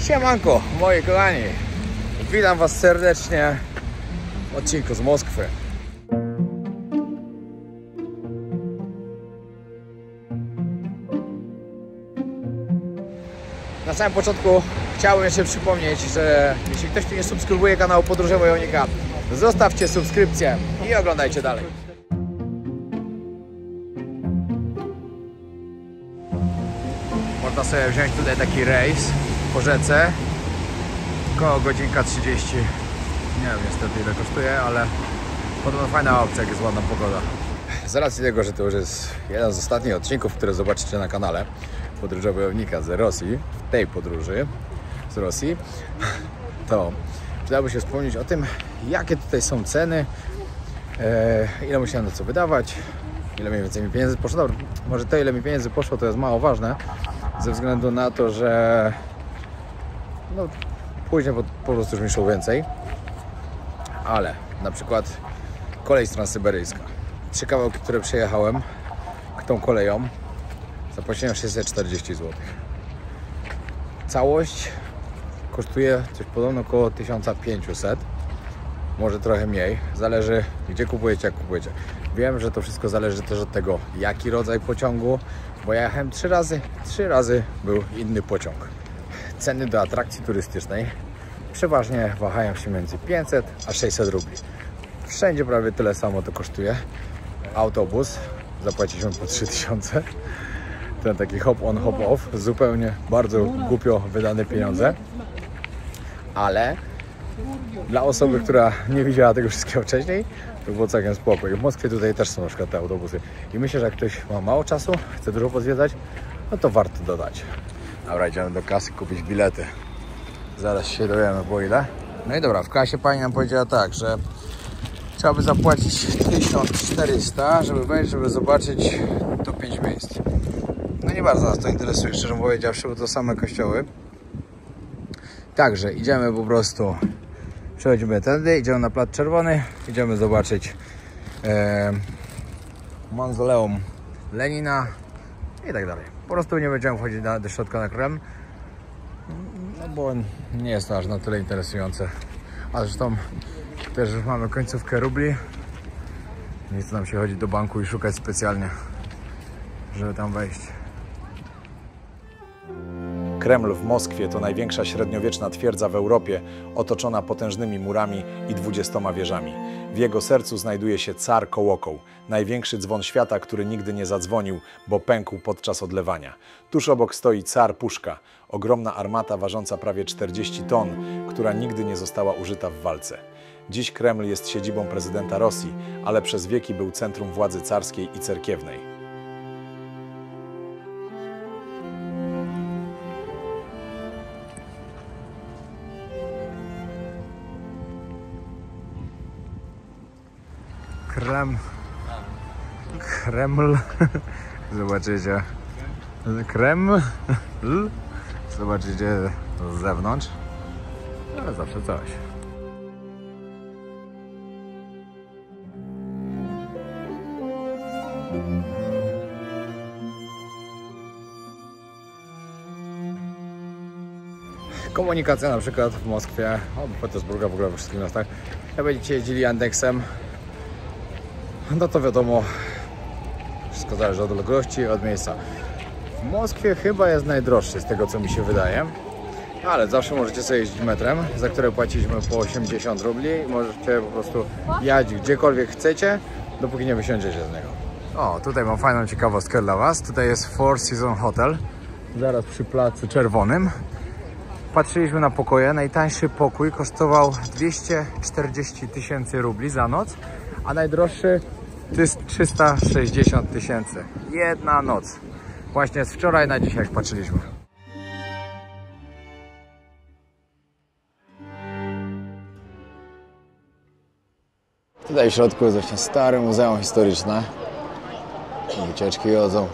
Siemanko, moi kochani. Witam was serdecznie w odcinku z Moskwy. Na samym początku chciałbym jeszcze przypomnieć, że jeśli ktoś tu nie subskrybuje kanału Podróże Wojownika, zostawcie subskrypcję i oglądajcie dalej. Można sobie wziąć tutaj taki rejs po rzece. Około godzinka 30. Nie wiem niestety ile kosztuje, ale podobno fajna opcja, jak jest ładna pogoda. Z racji tego, że to już jest jeden z ostatnich odcinków, które zobaczycie na kanale Podróże Wojownika z Rosji, w tej podróży z Rosji, to przydałoby się wspomnieć o tym, jakie tutaj są ceny, ile musiałem na co wydawać, ile mniej więcej mi pieniędzy poszło. Dobra, może to, ile mi pieniędzy poszło, to jest mało ważne, ze względu na to, że no, później po prostu już mi szło więcej. Ale na przykład kolej transsyberyjska. 3 kawałki, które przejechałem tą koleją, zapłaciłem 640 zł. Całość kosztuje coś podobno około 1500, może trochę mniej, zależy gdzie kupujecie, jak kupujecie. Wiem, że to wszystko zależy też od tego, jaki rodzaj pociągu, bo ja jechałem 3 razy był inny pociąg. Ceny do atrakcji turystycznej przeważnie wahają się między 500 a 600 rubli. Wszędzie prawie tyle samo to kosztuje. Autobus zapłaciliśmy po 3000. Ten taki hop on, hop off. Zupełnie bardzo głupio wydane pieniądze. Ale dla osoby, która nie widziała tego wszystkiego wcześniej, to było całkiem spoko. I w Moskwie tutaj też są na przykład te autobusy. I myślę, że jak ktoś ma mało czasu, chce dużo pozwiedzać, no to warto dodać. Dobra, idziemy do kasy kupić bilety. Zaraz się dowiemy po ile. No i dobra, w kasie pani nam powiedziała tak, że trzeba by zapłacić 1400, żeby wejść, żeby zobaczyć to 5 miejsc. No nie bardzo nas to interesuje, szczerze powiedziawszy, bo to same kościoły. Także idziemy po prostu, przechodzimy tędy, idziemy na Plac Czerwony, idziemy zobaczyć mauzoleum Lenina i tak dalej. Po prostu nie będziemy wchodzić do środka na Kreml, no bo nie jest to aż na tyle interesujące. A zresztą też już mamy końcówkę rubli. Nie chce nam się chodzić do banku i szukać specjalnie, żeby tam wejść. Kreml w Moskwie to największa średniowieczna twierdza w Europie, otoczona potężnymi murami i 20 wieżami. W jego sercu znajduje się Car Kołokoł, największy dzwon świata, który nigdy nie zadzwonił, bo pękł podczas odlewania. Tuż obok stoi Car Puszka, ogromna armata ważąca prawie 40 ton, która nigdy nie została użyta w walce. Dziś Kreml jest siedzibą prezydenta Rosji, ale przez wieki był centrum władzy carskiej i cerkiewnej. Kreml. Zobaczycie. Kreml. Zobaczycie z zewnątrz. Ale zawsze coś. Komunikacja na przykład w Moskwie, w Petersburgu, w ogóle we wszystkich miastach. Jak będziecie jeździli Yandeksem, no to wiadomo, wszystko zależy od odległości, od miejsca. W Moskwie chyba jest najdroższy, z tego co mi się wydaje, ale zawsze możecie sobie jeździć metrem, za które płaciliśmy po 80 rubli. Możecie po prostu jechać gdziekolwiek chcecie, dopóki nie wysiądziecie z niego. O, tutaj mam fajną ciekawostkę dla was. Tutaj jest Four Seasons Hotel, zaraz przy Placu Czerwonym. Patrzyliśmy na pokoje. Najtańszy pokój kosztował 240 000 rubli za noc, a najdroższy to jest 360 000. Jedna noc. Właśnie z wczoraj na dzisiaj, jak patrzyliśmy. Tutaj w środku jest właśnie stare muzeum historyczne. Wycieczki chodzą.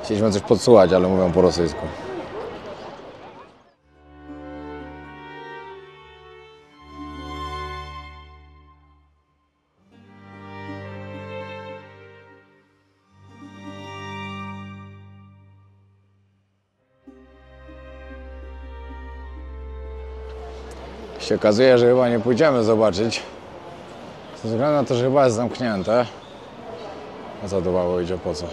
Chcieliśmy coś podsłuchać, ale mówią po rosyjsku. Się okazuje, że chyba nie pójdziemy zobaczyć. Ze względu na to, że chyba jest zamknięte. A co do mało idzie, po co?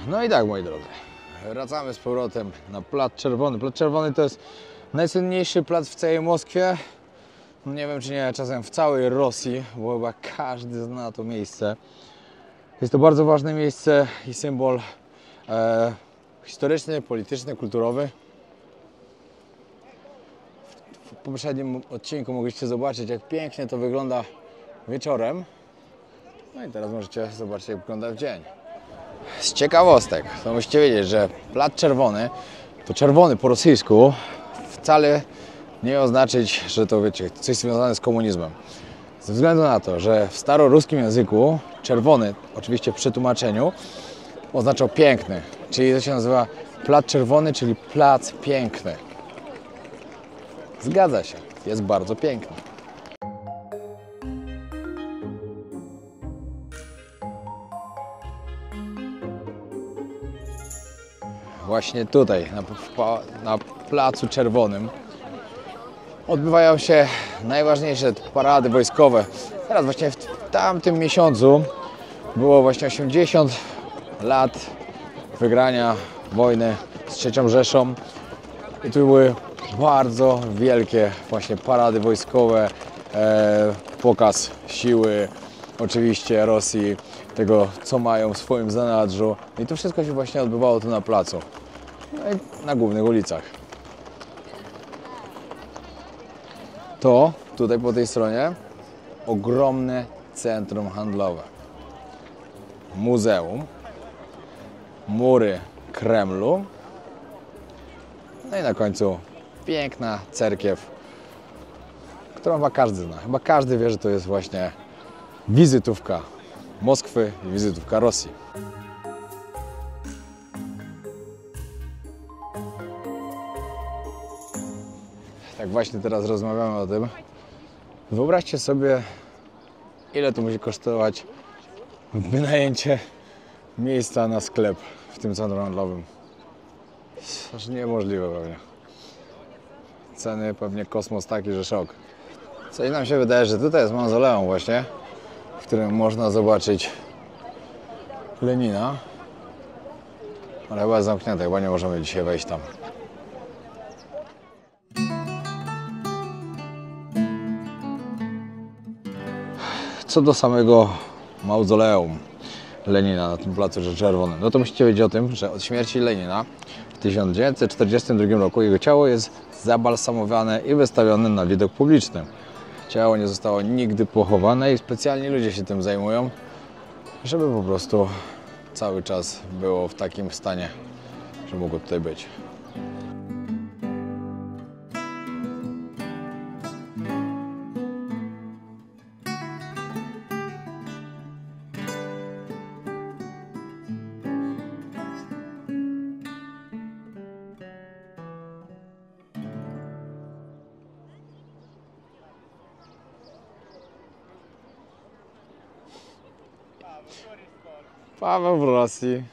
No i tak, moi drodzy, wracamy z powrotem na Plac Czerwony. Plac Czerwony to jest najsłynniejszy plac w całej Moskwie. No nie wiem, czy nie czasem w całej Rosji, bo chyba każdy zna to miejsce. Jest to bardzo ważne miejsce i symbol historyczny, polityczny, kulturowy. W poprzednim odcinku mogliście zobaczyć, jak pięknie to wygląda wieczorem. No i teraz możecie zobaczyć, jak wygląda w dzień. Z ciekawostek, to musicie wiedzieć, że Plac Czerwony, to czerwony po rosyjsku, wcale nie oznaczyć, że to, wiecie, coś związane z komunizmem. Ze względu na to, że w staroruskim języku czerwony, oczywiście w przetłumaczeniu, oznaczał piękny. Czyli to się nazywa Plac Czerwony, czyli plac piękny. Zgadza się, jest bardzo piękny. Właśnie tutaj, na Placu Czerwonym, odbywają się najważniejsze parady wojskowe. Teraz właśnie w tamtym miesiącu było właśnie 80 lat wygrania wojny z III Rzeszą. I tu były bardzo wielkie właśnie parady wojskowe, pokaz siły oczywiście Rosji, tego co mają w swoim zanadrzu. I to wszystko się właśnie odbywało tu na placu, no i na głównych ulicach. To tutaj po tej stronie ogromne centrum handlowe, muzeum, mury Kremlu, no i na końcu piękna cerkiew, którą chyba każdy zna. Chyba każdy wie, że to jest właśnie wizytówka Moskwy i wizytówka Rosji. Tak właśnie teraz rozmawiamy o tym. Wyobraźcie sobie, ile to musi kosztować wynajęcie miejsca na sklep w tym centrum handlowym. Aż niemożliwe pewnie. Ceny pewnie kosmos taki, że szok. Coś nam się wydaje, że tutaj jest mauzoleum właśnie, w którym można zobaczyć Lenina. Ale chyba jest zamknięte, chyba nie możemy dzisiaj wejść tam. Co do samego mauzoleum Lenina na tym Placu Czerwonym, no to musicie wiedzieć o tym, że od śmierci Lenina w 1942 roku jego ciało jest zabalsamowane i wystawione na widok publiczny. Ciało nie zostało nigdy pochowane i specjalni ludzie się tym zajmują, żeby po prostu cały czas było w takim stanie, że mogło tutaj być. Paweł w Rosji.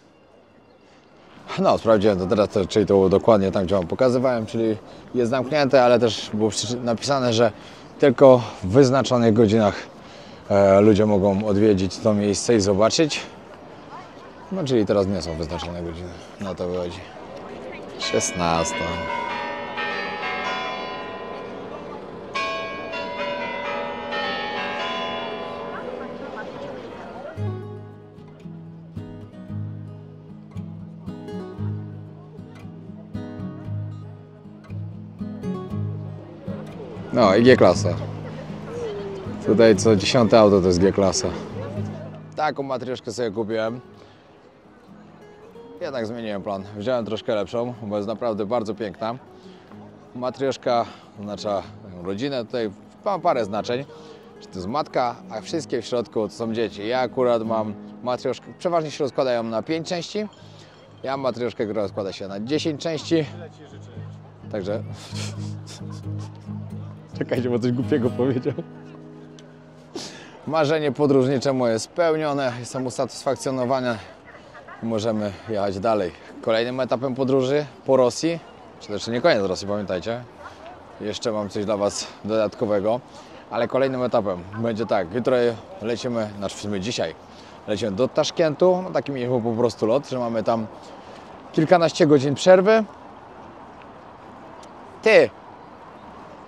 No, sprawdziłem to teraz, czyli to było dokładnie tam, gdzie Wam pokazywałem, czyli jest zamknięte, ale też było napisane, że tylko w wyznaczonych godzinach ludzie mogą odwiedzić to miejsce i zobaczyć. No, czyli teraz nie są wyznaczone godziny, na to wychodzi. 16. No i G-klasa. Tutaj co 10 auto to jest G-klasa. Taką matrioszkę sobie kupiłem. Jednak zmieniłem plan. Wziąłem troszkę lepszą, bo jest naprawdę bardzo piękna. Matrioszka oznacza rodzinę. Tutaj mam parę znaczeń. Czy to jest matka, a wszystkie w środku to są dzieci. Ja akurat mam matrioszkę, przeważnie się rozkładają na 5 części. Ja mam matrioszkę, która rozkłada się na 10 części. Także... Czekajcie, bo coś głupiego powiedział. Marzenie podróżnicze moje spełnione. Jestem usatysfakcjonowany i możemy jechać dalej. Kolejnym etapem podróży po Rosji, czy też nie koniec Rosji, pamiętajcie, jeszcze mam coś dla Was dodatkowego, ale kolejnym etapem będzie tak, jutro lecimy, znaczy w sumie dzisiaj lecimy do Taszkentu, no taki mieliśmy po prostu lot, że mamy tam kilkanaście godzin przerwy. Ty,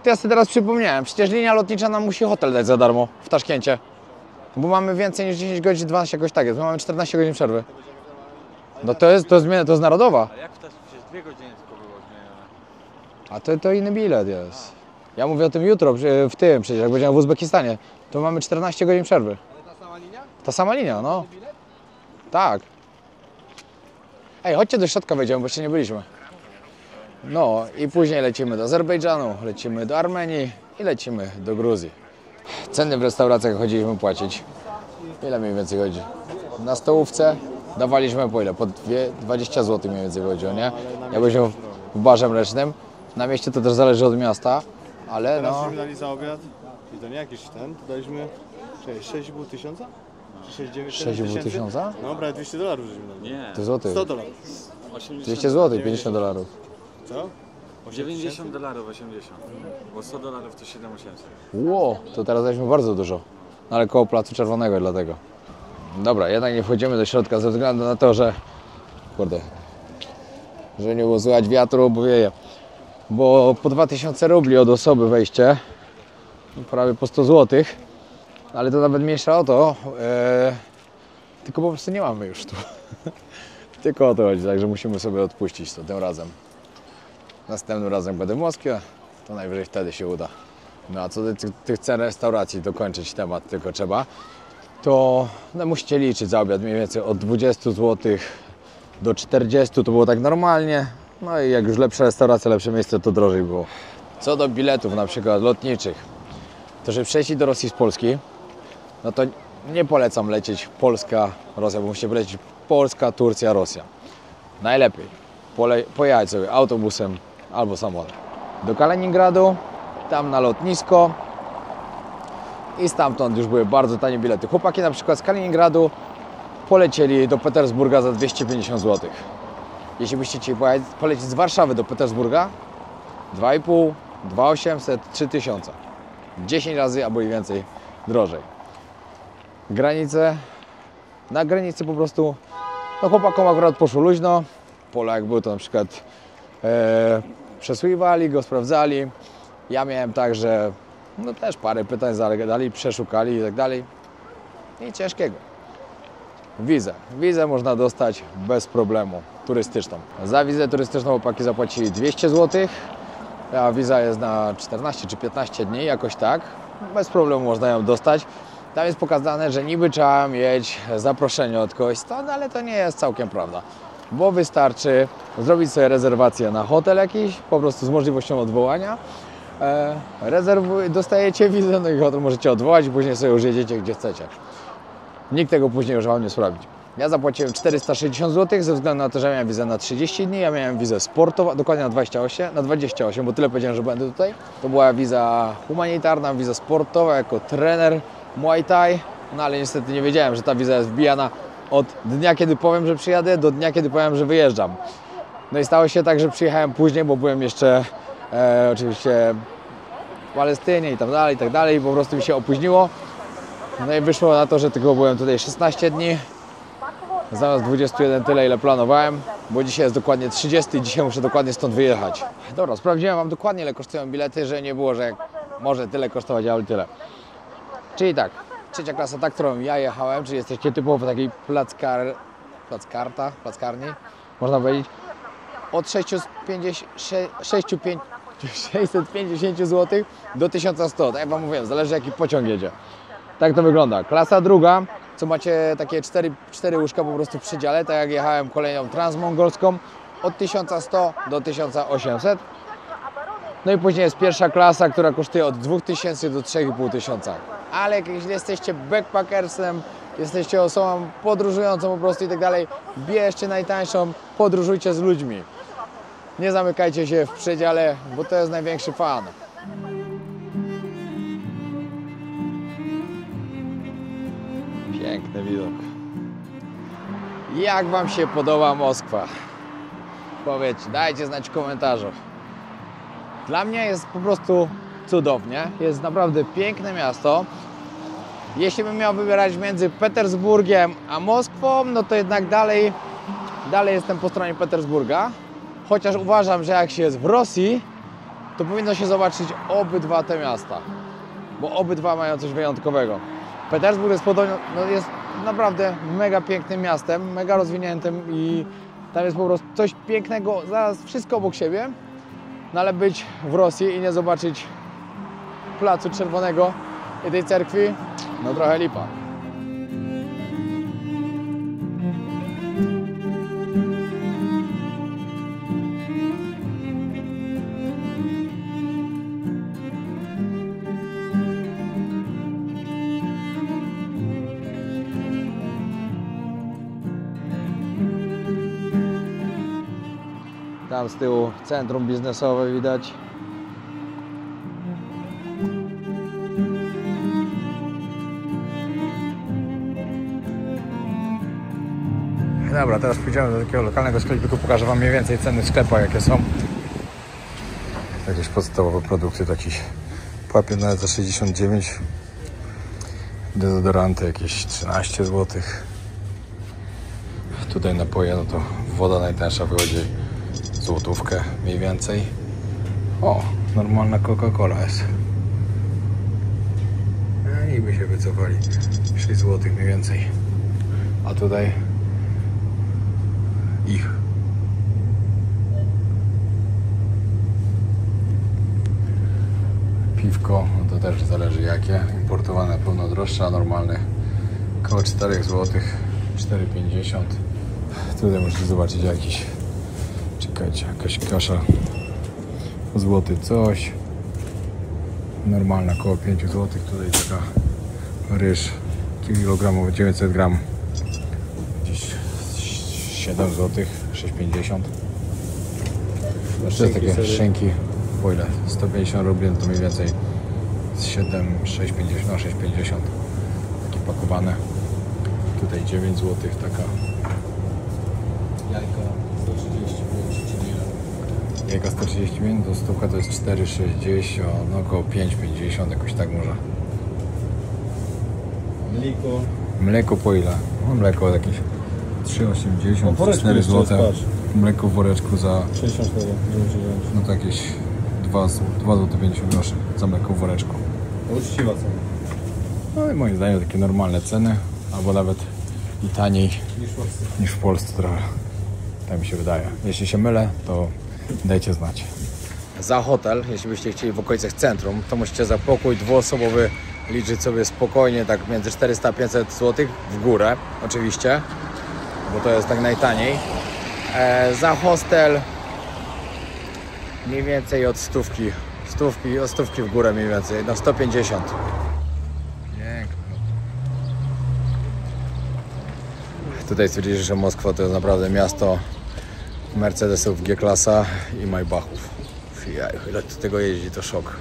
ja sobie teraz przypomniałem, przecież linia lotnicza nam musi hotel dać za darmo w Taszkencie. Bo mamy więcej niż 10 godzin, 12 jakoś tak jest, my mamy 14 godzin przerwy. No to jest narodowa. Ale jak w Taszkencie? Przecież 2 godziny tylko było zmienione. A to inny bilet jest. Ja mówię o tym jutro, w tym przecież, jak będziemy w Uzbekistanie, to mamy 14 godzin przerwy. Ale ta sama linia? Ta sama linia, no. Tak. Ej, chodźcie do środka wejdziemy, bo jeszcze nie byliśmy. No i później lecimy do Azerbejdżanu, lecimy do Armenii i lecimy do Gruzji. Ceny w restauracjach chodziliśmy płacić. Ile mniej więcej chodzi? Na stołówce dawaliśmy po ile? Po 20 zł mniej więcej chodziło, nie? Ja byłem w barze mlecznym. Na mieście to też zależy od miasta, ale Teraz no... żeśmy dali za obiad i to nie jakiś ten, to daliśmy 6,5 tysiąca? Czy 6,5 tysiąca? No prawie $200 żeśmy dali. Nie. To złotych. $100. 200 zł, 50 dolarów. Co? 90 dolarów, 80. Bo 100 dolarów to 7800. Ło, to teraz daliśmy bardzo dużo. No ale koło Placu Czerwonego dlatego. Dobra, jednak nie wchodzimy do środka ze względu na to, że... Kurde. Że nie było słychać wiatru, bo wieje. Bo po 2000 rubli od osoby wejście. Prawie po 100 zł. Ale to nawet mniejsza o to. Tylko po prostu nie mamy już tu. Tylko o to chodzi, także musimy sobie odpuścić to tym razem. Następnym razem będę w Moskwie, to najwyżej wtedy się uda. No a co do tych cen restauracji, dokończyć temat tylko trzeba, to no, musicie liczyć za obiad mniej więcej od 20 zł do 40, to było tak normalnie. No i jak już lepsza restauracja, lepsze miejsce, to drożej było. Co do biletów na przykład lotniczych, to żeby przejść do Rosji z Polski, no to nie polecam lecieć Polska-Rosja, bo musicie polecieć Polska, Turcja, Rosja. Najlepiej pojechać sobie autobusem albo samolotem do Kaliningradu, tam na lotnisko i stamtąd już były bardzo tanie bilety. Chłopaki na przykład z Kaliningradu polecieli do Petersburga za 250 zł. Jeśli byście chcieli polecieć z Warszawy do Petersburga, 2,5, 2,800, 3,000. 10 razy albo i więcej drożej. Granice, na granicy po prostu, no chłopakom akurat poszło luźno. Polak był to na przykład przesłuchiwali go, sprawdzali. Ja miałem tak, że no też parę pytań zadali, przeszukali i tak dalej. Nic ciężkiego. Wizę można dostać bez problemu, turystyczną. Za wizę turystyczną chłopaki zapłacili 200 zł, a wiza jest na 14 czy 15 dni, jakoś tak. Bez problemu można ją dostać. Tam jest pokazane, że niby trzeba mieć zaproszenie od kogoś stąd, ale to nie jest całkiem prawda. Bo wystarczy zrobić sobie rezerwację na hotel jakiś, po prostu z możliwością odwołania. Dostajecie wizę, no i hotel możecie odwołać i później sobie już jedziecie gdzie chcecie. Nikt tego później już Wam nie sprawdzi. Ja zapłaciłem 460 zł ze względu na to, że miałem wizę na 30 dni, ja miałem wizę sportową, dokładnie na 28, bo tyle powiedziałem, że będę tutaj. To była wiza humanitarna, wiza sportowa jako trener Muay Thai, no ale niestety nie wiedziałem, że ta wiza jest wbijana od dnia, kiedy powiem, że przyjadę, do dnia, kiedy powiem, że wyjeżdżam. No i stało się tak, że przyjechałem później, bo byłem jeszcze oczywiście w Palestynie i tak dalej, po prostu mi się opóźniło. No i wyszło na to, że tylko byłem tutaj 16 dni, zamiast 21 tyle, ile planowałem, bo dzisiaj jest dokładnie 30 i dzisiaj muszę dokładnie stąd wyjechać. Dobra, sprawdziłem Wam dokładnie, ile kosztują bilety, że nie było, że może tyle kosztować, ale tyle. Czyli tak, trzecia klasa, ta, którą ja jechałem, czyli jesteście typowo w takiej plackarni, można powiedzieć, od 650 zł do 1100, tak jak Wam mówiłem, zależy jaki pociąg jedzie. Tak to wygląda. Klasa druga, co macie takie 4 łóżka po prostu w przedziale, tak jak jechałem kolejną transmongolską, od 1100 do 1800. No i później jest pierwsza klasa, która kosztuje od 2000 do 3500. Ale jeśli jesteście backpackersem, jesteście osobą podróżującą po prostu i tak dalej, bierzcie najtańszą, podróżujcie z ludźmi. Nie zamykajcie się w przedziale, bo to jest największy fan. Piękny widok. Jak Wam się podoba Moskwa? Powiedzcie, dajcie znać w komentarzu. Dla mnie jest po prostu cudownie. Jest naprawdę piękne miasto. Jeśli bym miał wybierać między Petersburgiem a Moskwą, no to jednak dalej jestem po stronie Petersburga. Chociaż uważam, że jak się jest w Rosji, to powinno się zobaczyć obydwa te miasta. Bo obydwa mają coś wyjątkowego. Petersburg jest podobno, jest naprawdę mega pięknym miastem, mega rozwiniętym i tam jest po prostu coś pięknego, zaraz wszystko obok siebie. No ale być w Rosji i nie zobaczyć Placu Czerwonego i tej cerkwi, no trochę lipa. Tam z tyłu centrum biznesowe widać. Dobra, teraz pójdziemy do takiego lokalnego sklepiku, pokażę Wam mniej więcej ceny w sklepach, jakie są. Jakieś podstawowe produkty, taki papier nawet za 69, dezodoranty jakieś 13 zł. Tutaj napoje, no to woda najtańsza wychodzi złotówkę mniej więcej. O, normalna Coca-Cola jest. Niby się wycofali 6 zł mniej więcej. A tutaj ich. Piwko, no to też zależy jakie. Importowane pełno droższe, a normalne około 4 zł, 4,50. Tutaj możecie zobaczyć jakiś, czekajcie, jakaś kasza złoty coś. Normalna około 5 zł. Tutaj taka ryż kilogramowy, 900 gram. Gdzieś 7 zł, 6,50. To jest takie szynki, po ile? 150 rubli, to mniej więcej 7, 6,50, no 6,50. Takie pakowane. Tutaj 9 zł, taka jajka 135, czyli jajka 135, to stówka to jest 4,60, no około 5,50, jakoś tak może. Mleko po ile? No mleko jakieś 3,80, 4 zł. Mleko w woreczku za 64, no to jakieś 2 zł 50 groszy za mleko w woreczku. uczciwa cena. No i moim zdaniem takie normalne ceny, albo nawet i taniej niż w Polsce trochę. Tak mi się wydaje. Jeśli się mylę, to dajcie znać. Za hotel, jeśli byście chcieli w okolicach centrum, to musicie za pokój dwuosobowy liczyć sobie spokojnie tak między 400 a 500 zł w górę, oczywiście, bo to jest tak najtaniej. Za hostel mniej więcej od stówki w górę mniej więcej, no 150. Piękne. Tutaj stwierdzili, że Moskwa to jest naprawdę miasto Mercedesów G-klasa i Maybachów. Ile do tego jeździ, to szok.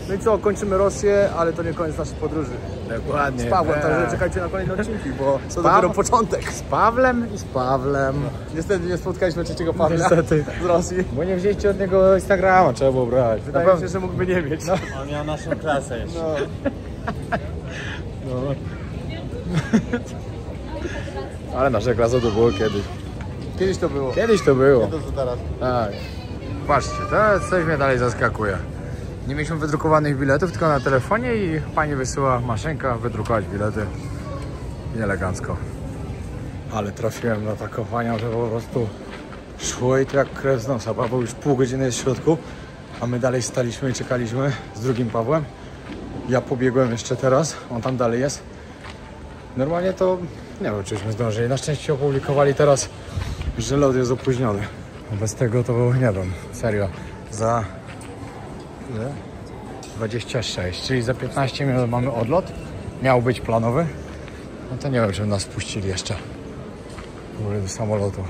No i co, kończymy Rosję, ale to nie koniec naszej podróży. Dokładnie. Z Pawłem, także czekajcie na kolejne odcinki, bo to dopiero początek. Z Pawlem i z Pawłem. Niestety nie spotkaliśmy trzeciego Pawła Niestety. z Rosji. Bo nie wzięliście od niego Instagrama, trzeba było brać. Wydaje mi się, że mógłby nie mieć. No. On miał naszą klasę jeszcze. No. Ale nasza klasa to było kiedyś. Kiedyś to było. Kiedyś to było. To co teraz. Tak. Patrzcie, to coś mnie dalej zaskakuje. Nie mieliśmy wydrukowanych biletów, tylko na telefonie i pani wysyła maszynka wydrukować bilety. I elegancko. Ale trafiłem na taką panią, że po prostu szło i to jak krew z nosa. Paweł już pół godziny jest w środku, a my dalej staliśmy i czekaliśmy z drugim Pawłem. Ja pobiegłem jeszcze teraz, on tam dalej jest. Normalnie to nie wiem, czyśmy zdążyli. Na szczęście opublikowali teraz, że lot jest opóźniony. Bez tego to nie wiem, serio. Za 26, czyli za 15 minut mamy odlot. Miał być planowy. No to nie wiem, czy nas wpuścili jeszcze w ogóle do samolotu.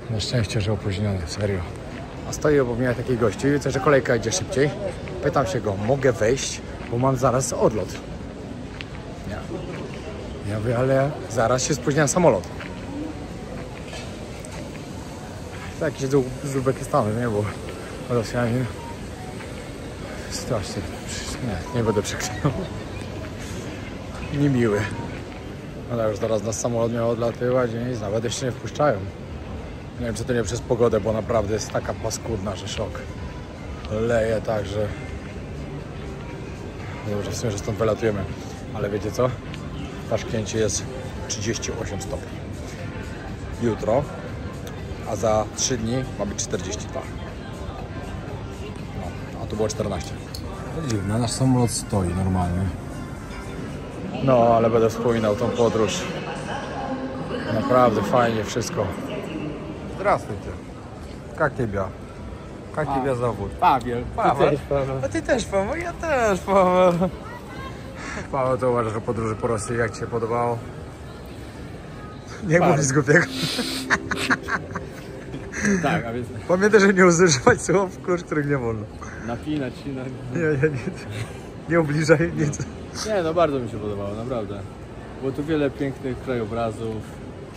Na szczęście, że opóźniony, serio. A stoi obok mnie taki gościu i widzę, że kolejka idzie szybciej. Pytam się go, mogę wejść, bo mam zaraz odlot. Nie. Ja mówię, ale zaraz się spóźnia na samolot. To jakiś z Uzbekistanu, nie? Bo Rosjanie... Strasznie. Nie będę przeklinał. Niemiły. Ale już teraz nas samolot miał odlatywać i nic, nawet jeszcze nie wpuszczają. Nie wiem, czy to nie przez pogodę, bo naprawdę jest taka paskudna, że szok. Leje tak, że... Dobrze, w sumie, że stąd wylatujemy. Ale wiecie co? W Taszkencie jest 38 stopni. Jutro, a za 3 dni ma być 42. No, a tu było 14. Dziwne, nasz samolot stoi normalnie. No, ale będę wspominał tą podróż. Naprawdę fajnie wszystko. Здравствуйте. Как тебя? Как тебя зовут? Paweł. Paweł. A ty też Paweł, ja też Paweł. Paweł, to uważasz o podróży po Rosji, jak ci się podobało? Nie mów nic głupiego. Tak, a więc Pamiętaj, że nie używać słów, których nie wolno. napinać się na... Nie ubliżaj nic. Nie, no bardzo mi się podobało, naprawdę. Było tu wiele pięknych krajobrazów.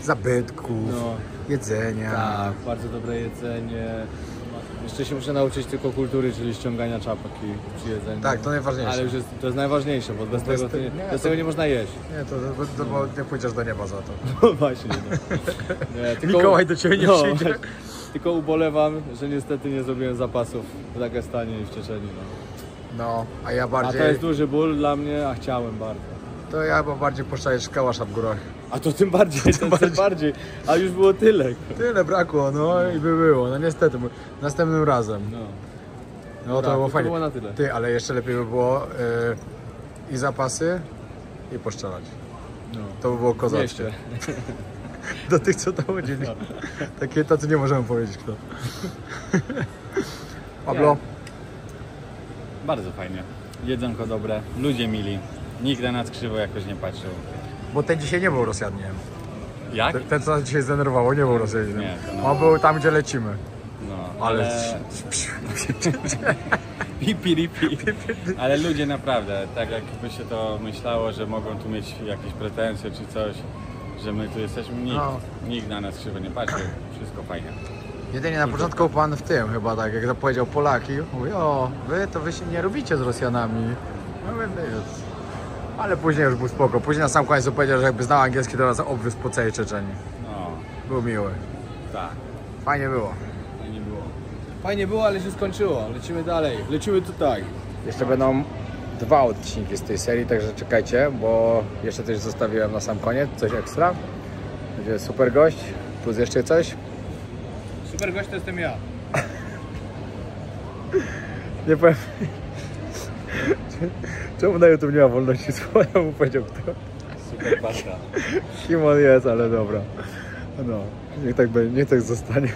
Zabytków, No, jedzenia. tak, bardzo dobre jedzenie. Jeszcze się muszę nauczyć tylko kultury, czyli ściągania czapki przy jedzeniu. Tak, to najważniejsze. Ale już jest, to jest najważniejsze, bo bez tego, bez tego nie można jeść. Nie, to nie pójdziesz do nieba za to. No właśnie. No. Nie, Mikołaj do ciebie nie przyjdzie. właśnie. Tylko ubolewam, że niestety nie zrobiłem zapasów w Dagestanie i w Czeczenii. No, a ja A bardziej... to jest duży ból dla mnie, a chciałem bardzo. To ja chyba bardziej puszczajesz kałasza w górach. A to tym bardziej, tym bardziej. A już było tyle. Tyle brakło, no i by było. No niestety, następnym razem. No. No Dobra, to było to fajnie. było na tyle. Ty, ale jeszcze lepiej by było i zapasy, i poszczelać. No. To by było kozackie. Mieście. Do tych, co to chodzili. Takie tacy nie możemy powiedzieć kto. Pablo? Bardzo fajnie. Jedzonko dobre, ludzie mili. Nikt na nas krzywo jakoś nie patrzył. Bo ten dzisiaj nie był Rosjaninem. Jak? Ten, co nas dzisiaj zdenerwowało, nie był Rosjaninem. Nie, to no. On był tam, gdzie lecimy. No, Ale... Pipi. Ale ludzie naprawdę, tak jakby się to myślało, że mogą tu mieć jakieś pretensje czy coś, że my tu jesteśmy, nikt na nas krzywo nie patrzył. Wszystko fajnie. Jedynie na początku pan w tym chyba tak, jak to powiedział Polaki, mówi, o, wy się nie robicie z Rosjanami. No mówię, ale później już był spoko. Później na sam koniec powiedział, że jakby znał angielski, to nas obwiózł po całej Czeczenii. No, Był miły. tak. Fajnie było. Nie było. Fajnie było, ale się skończyło. Lecimy dalej. Lecimy tutaj. Jeszcze będą 2 odcinki z tej serii, także czekajcie, bo jeszcze coś zostawiłem na sam koniec, coś ekstra. Będzie super gość, plus jeszcze coś. Super gość to jestem ja. Nie powiem. Czemu na YouTube nie ma wolności słowa? Ja mu powiedział kto. Super banda. Kim on jest, ale dobra. No, niech tak będzie, niech tak zostanie.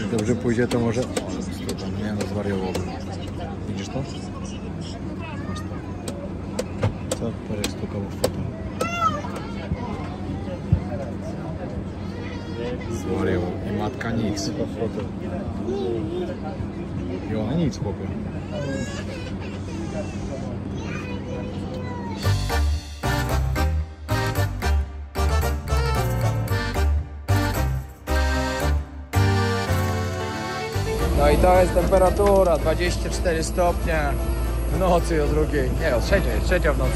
Jak dobrze pójdzie, to może... O, nie no, zwariowałbym. Widzisz to? Masz to. Co? Parę stukało w fotel. Zwariował. I matka nic. I ona nic, chłopie. No i to jest temperatura, 24 stopnie w nocy o drugiej, nie, o trzeciej, jest trzecia w nocy.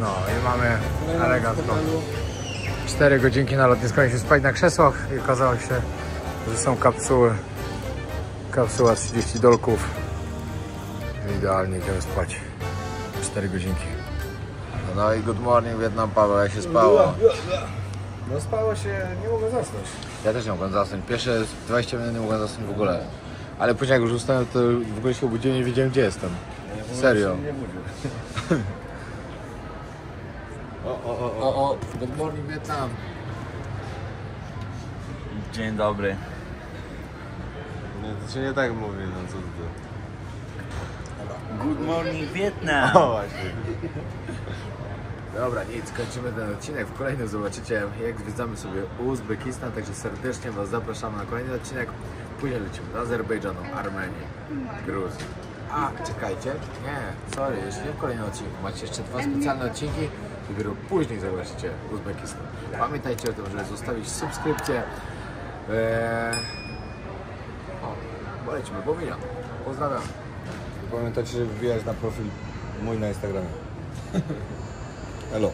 No i mamy elegancko. 4 godzinki na lotnisku, się spać na krzesłach i okazało się, że są kapsuły. Kapsuła 30 dolków. Idealnie idziemy spać. 4 godzinki. No i good morning Wietnam, Paweł, jak się spało? No spało się, nie mogę zasnąć. Ja też nie mogłem zasnąć. Pierwsze 20 minut nie mogłem zasnąć w ogóle. Ale później jak już ustałem, to w ogóle się obudziłem i nie wiedziałem gdzie jestem. Serio. Nie budził. O, good morning Wietnam. Dzień dobry. Nie, to się nie tak mówi, no co ty. Good morning Vietnam! O właśnie. Dobra, nic, kończymy ten odcinek. W kolejnym zobaczycie, jak zwiedzamy sobie Uzbekistan, także serdecznie Was zapraszamy na kolejny odcinek. Później lecimy do Azerbejdżanu, Armenii, Gruzji. A, czekajcie, nie, sorry, jeszcze nie w kolejnym odcinku. Macie jeszcze 2 specjalne odcinki, dopiero później zobaczycie Uzbekistan. Pamiętajcie o tym, żeby zostawić subskrypcję. Bo lecimy po milion. Pozdrawiam. Pamiętajcie, żeby wbijać na profil mój na Instagramie. Hello.